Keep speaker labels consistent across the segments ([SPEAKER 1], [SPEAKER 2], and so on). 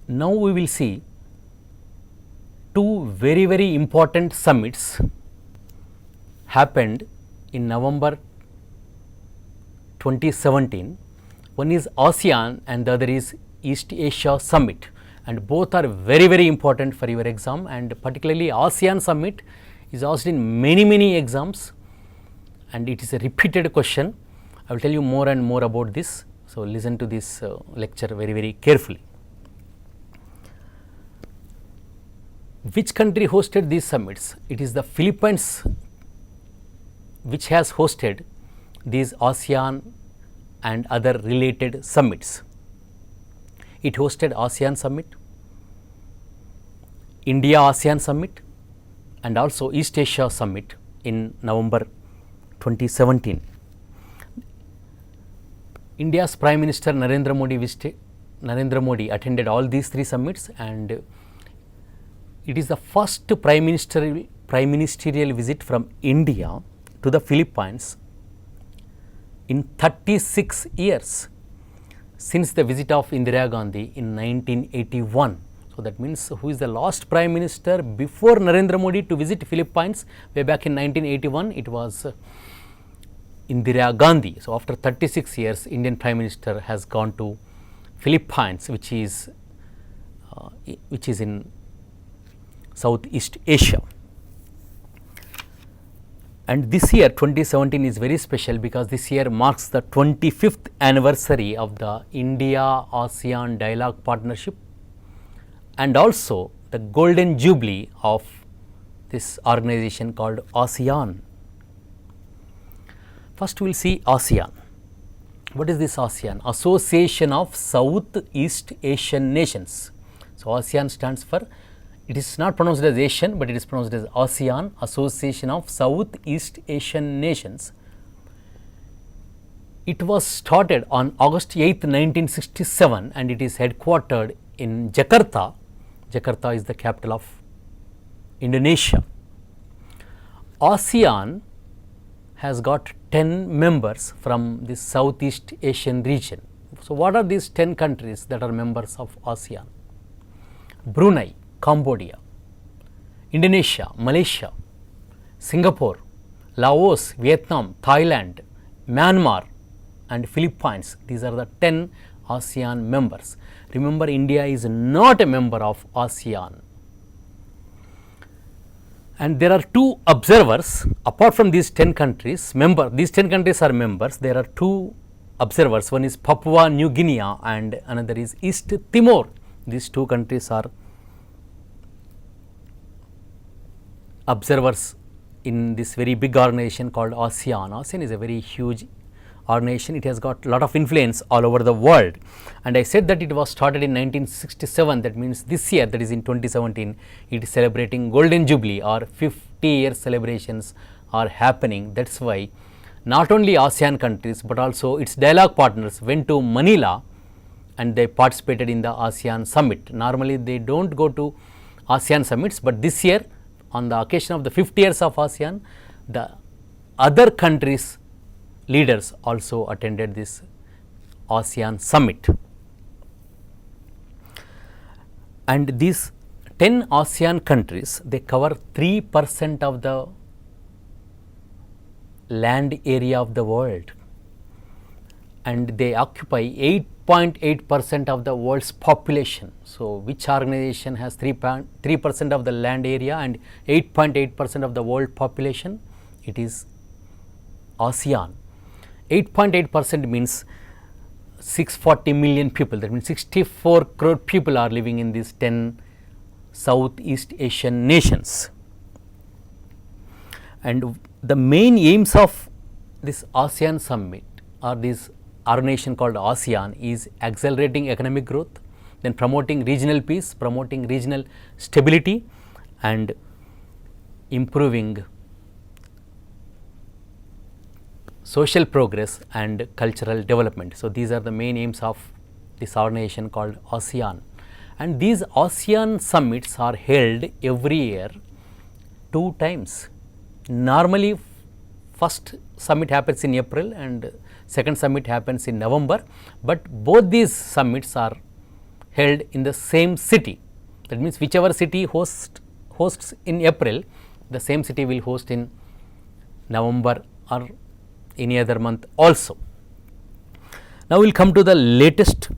[SPEAKER 1] Now we will see two very important summits happened in November 2017. One is ASEAN and the other is East Asia Summit, and both are very important for your exam, and particularly ASEAN Summit is asked in many exams and it is a repeated question. I will tell you more and more about this. So, listen to this lecture very carefully. Which country hosted these summits? It is the Philippines which has hosted these ASEAN and other related summits. It hosted ASEAN Summit, India ASEAN Summit and also East Asia Summit in November 2017. India's Prime Minister Narendra Modi attended all these three summits, and it is the first prime ministerial visit from India to the Philippines in 36 years since the visit of Indira Gandhi in 1981. So, that means who is the last prime minister before Narendra Modi to visit Philippines way back in 1981? It was Indira Gandhi. So, after 36 years, Indian Prime Minister has gone to Philippines, which is in Southeast Asia. And this year 2017 is very special because this year marks the 25th anniversary of the India-ASEAN Dialogue Partnership and also the golden jubilee of this organization called ASEAN. First we will see ASEAN. What is this ASEAN? Association of Southeast Asian Nations. So, ASEAN stands for, it is not pronounced as Asian, but it is pronounced as ASEAN, Association of Southeast Asian Nations. It was started on August 8, 1967 and it is headquartered in Jakarta. Jakarta is the capital of Indonesia. ASEAN has got 10 members from the Southeast Asian region. So, what are these 10 countries that are members of ASEAN? Brunei, Cambodia, Indonesia, Malaysia, Singapore, Laos, Vietnam, Thailand, Myanmar and Philippines. These are the 10 ASEAN members. Remember, India is not a member of ASEAN. And there are two observers apart from these 10 countries, these 10 countries are members. There are two observers, one is Papua New Guinea and another is East Timor. These two countries are observers in this very big organization called ASEAN. ASEAN is a very huge organization. It has got a lot of influence all over the world, and I said that it was started in 1967. That means this year, that is in 2017, it is celebrating golden jubilee or 50-year celebrations are happening. That is why not only ASEAN countries but also its dialogue partners went to Manila and they participated in the ASEAN Summit. Normally they do not go to ASEAN summits, but this year on the occasion of the 50 years of ASEAN, the other countries leaders also attended this ASEAN Summit. And these 10 ASEAN countries, they cover 3% of the land area of the world, and they occupy 8.8% of the world's population. So, which organization has 3% of the land area and 8.8% of the world population? It is ASEAN. 8.8% means 640 million people. That means 64 crore people are living in these 10 Southeast Asian nations. And the main aims of this ASEAN Summit or this organization called ASEAN is accelerating economic growth, then promoting regional peace, promoting regional stability and improving social progress and cultural development. So, these are the main aims of this organization called ASEAN, and these ASEAN summits are held every year 2 times. Normally first summit happens in April and second summit happens in November, but both these summits are held in the same city. That means whichever city hosts in April, the same city will host in November or any other month also. Now we will come to the latest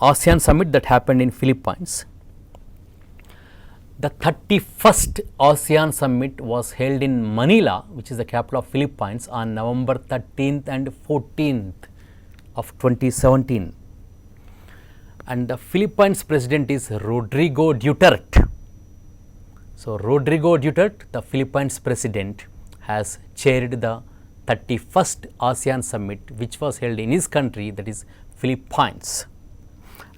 [SPEAKER 1] ASEAN summit that happened in Philippines. The 31st ASEAN summit was held in Manila, which is the capital of Philippines, on November 13th and 14th of 2017. And the Philippines president is Rodrigo Duterte. So, Rodrigo Duterte, the Philippines president, has chaired the 31st ASEAN summit, which was held in his country, that is Philippines.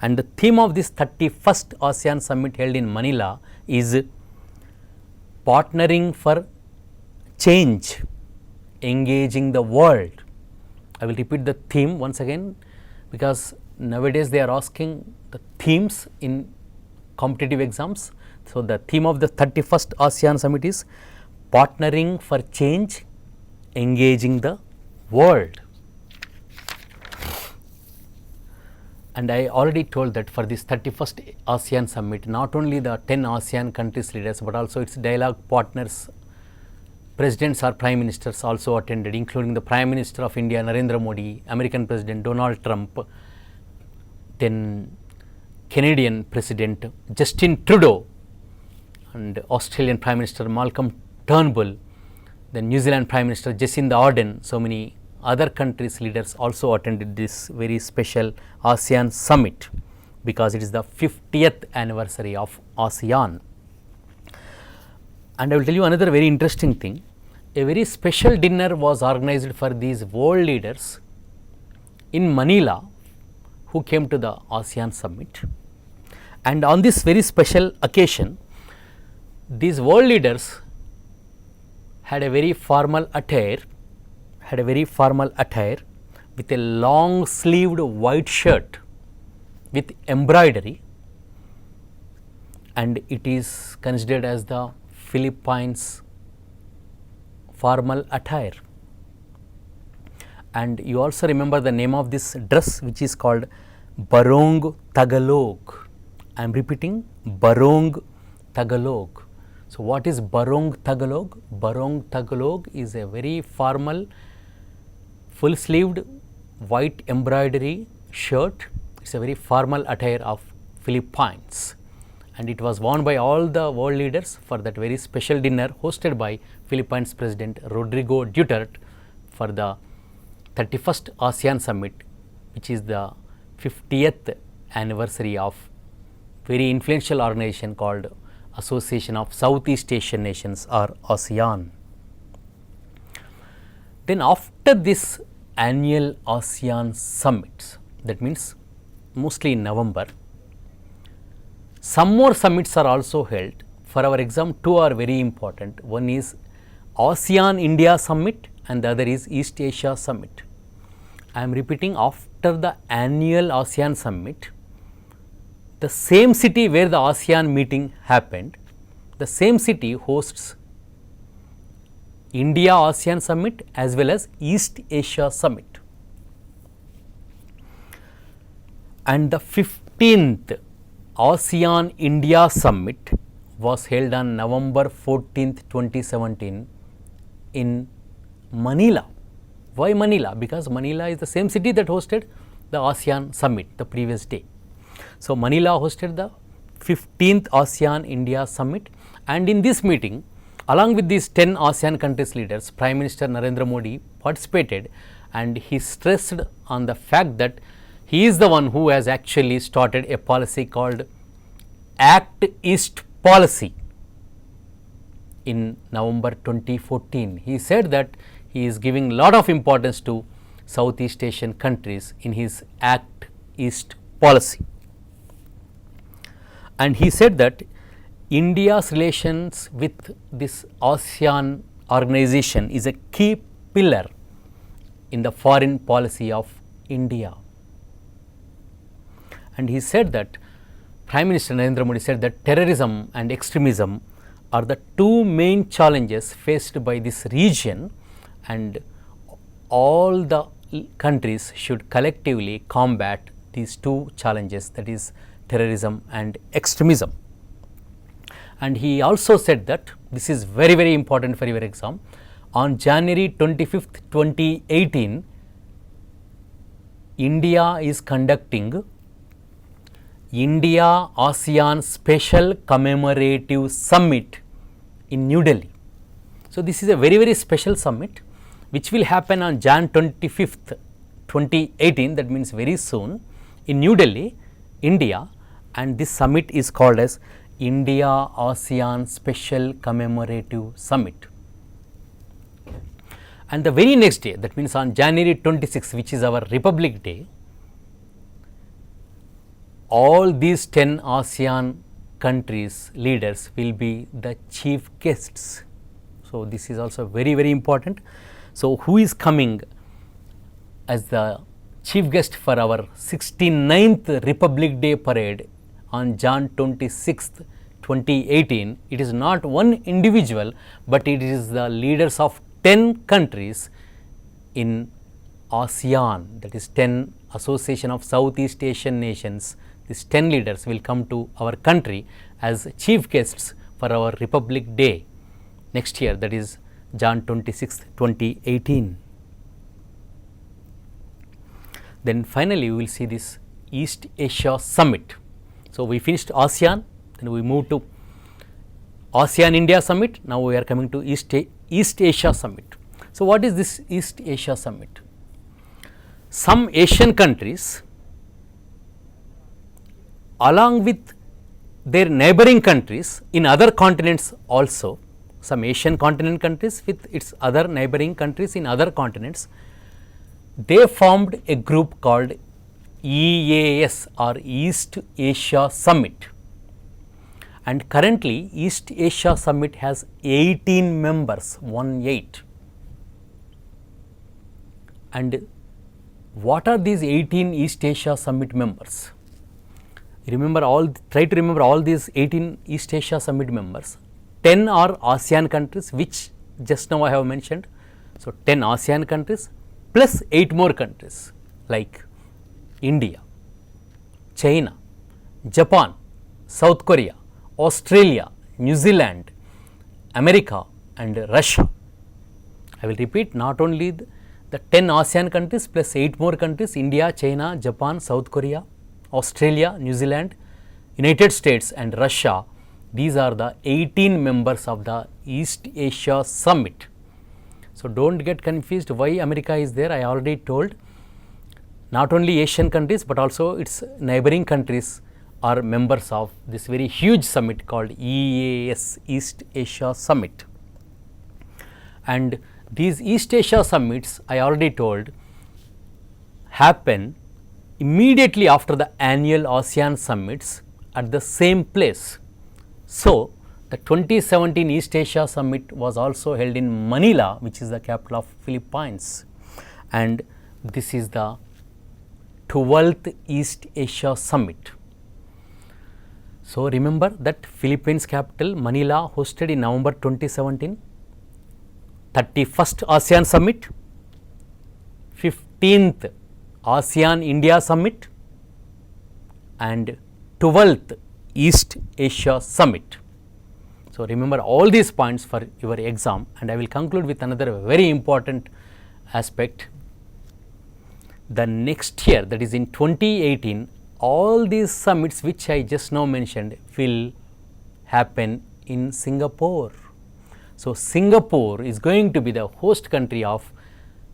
[SPEAKER 1] And the theme of this 31st ASEAN summit held in Manila is partnering for change, engaging the world. I will repeat the theme once again, because nowadays they are asking the themes in competitive exams. So, the theme of the 31st ASEAN summit is partnering for change, engaging the world. And I already told that for this 31st ASEAN summit, not only the 10 ASEAN countries leaders, but also its dialogue partners, presidents or prime ministers also attended, including the Prime Minister of India Narendra Modi, American President Donald Trump, then Canadian President Justin Trudeau, and Australian Prime Minister Malcolm Turnbull, then New Zealand Prime Minister Jacinda Ardern. So many other countries leaders also attended this very special ASEAN summit, because it is the 50th anniversary of ASEAN. And I will tell you another very interesting thing. A very special dinner was organized for these world leaders in Manila who came to the ASEAN summit. And on this very special occasion, these world leaders had a very formal attire, with a long sleeved white shirt with embroidery, and it is considered as the Philippines formal attire. And you also remember the name of this dress, which is called Barong Tagalog. I am repeating, Barong Tagalog. So, what is Barong Tagalog? Barong Tagalog is a very formal, full sleeved white embroidery shirt. It is a very formal attire of Philippines, and it was worn by all the world leaders for that very special dinner hosted by Philippines President Rodrigo Duterte for the 31st ASEAN summit, which is the 50th anniversary of very influential organization called Association of Southeast Asian Nations, or ASEAN. Then after this annual ASEAN summits, that means mostly in November, some more summits are also held. For our exam, two are very important. One is ASEAN India summit and the other is East Asia summit. I am repeating, after the annual ASEAN summit, the same city where the ASEAN meeting happened, the same city hosts India ASEAN summit as well as East Asia summit. And the 15th ASEAN India summit was held on November 14th, 2017 in Manila. Why Manila? Because Manila is the same city that hosted the ASEAN summit the previous day. So, Manila hosted the 15th ASEAN India summit, and in this meeting, along with these 10 ASEAN countries leaders, Prime Minister Narendra Modi participated, and he stressed on the fact that he is the one who has actually started a policy called Act East policy in November 2014. He said that he is giving lot of importance to Southeast Asian countries in his Act East policy. And he said that India's relations with this ASEAN organization is a key pillar in the foreign policy of India. And he said that, Prime Minister Narendra Modi said that terrorism and extremism are the two main challenges faced by this region, and all the countries should collectively combat these two challenges, that is terrorism and extremism. And he also said that, this is very, very important for your exam, on January 25th, 2018, India is conducting India ASEAN Special Commemorative Summit in New Delhi. So, this is a very, very special summit which will happen on Jan 25th, 2018, that means very soon, in New Delhi, India, and this summit is called as India ASEAN Special Commemorative Summit. And the very next day, that means on January 26th, which is our Republic Day, all these 10 ASEAN countries leaders will be the chief guests. So, this is also very, very important. So, who is coming as the chief guest for our 69th Republic Day parade on Jan 26th, 2018? It is not one individual, but it is the leaders of 10 countries in ASEAN, that is 10 Association of Southeast Asian Nations. These 10 leaders will come to our country as chief guests for our Republic Day next year, that is Jan 26th, 2018. Then finally, we will see this East Asia Summit. So, we finished ASEAN, then we moved to ASEAN India Summit. Now, we are coming to East Asia Summit. So, what is this East Asia Summit? Some Asian countries along with their neighboring countries in other continents also, some Asian continent countries with its other neighboring countries in other continents, they formed a group called EAS or East Asia Summit. And currently East Asia Summit has 18 members, 18. And what are these 18 East Asia Summit members? Try to remember all these 18 East Asia Summit members. 10 are ASEAN countries, which just now I have mentioned. So, 10 ASEAN countries plus 8 more countries like India, China, Japan, South Korea, Australia, New Zealand, America and Russia. I will repeat, not only the 10 ASEAN countries plus 8 more countries, India, China, Japan, South Korea, Australia, New Zealand, United States and Russia. These are the 18 members of the East Asia Summit. So, do not get confused why America is there. I already told, not only Asian countries, but also its neighboring countries are members of this very huge summit called EAS, East Asia Summit. And these East Asia Summits, I already told, happen immediately after the annual ASEAN Summits at the same place. So, the 2017 East Asia Summit was also held in Manila, which is the capital of Philippines, and this is the 12th East Asia Summit. So, remember that Philippines capital Manila hosted in November 2017, 31st ASEAN Summit, 15th ASEAN India Summit and 12th East Asia Summit. So, remember all these points for your exam, and I will conclude with another very important aspect. The next year, that is in 2018, all these summits which I just now mentioned will happen in Singapore. So, Singapore is going to be the host country of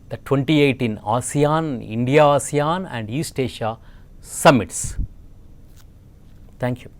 [SPEAKER 1] the 2018 ASEAN, India ASEAN and East Asia Summits. Thank you.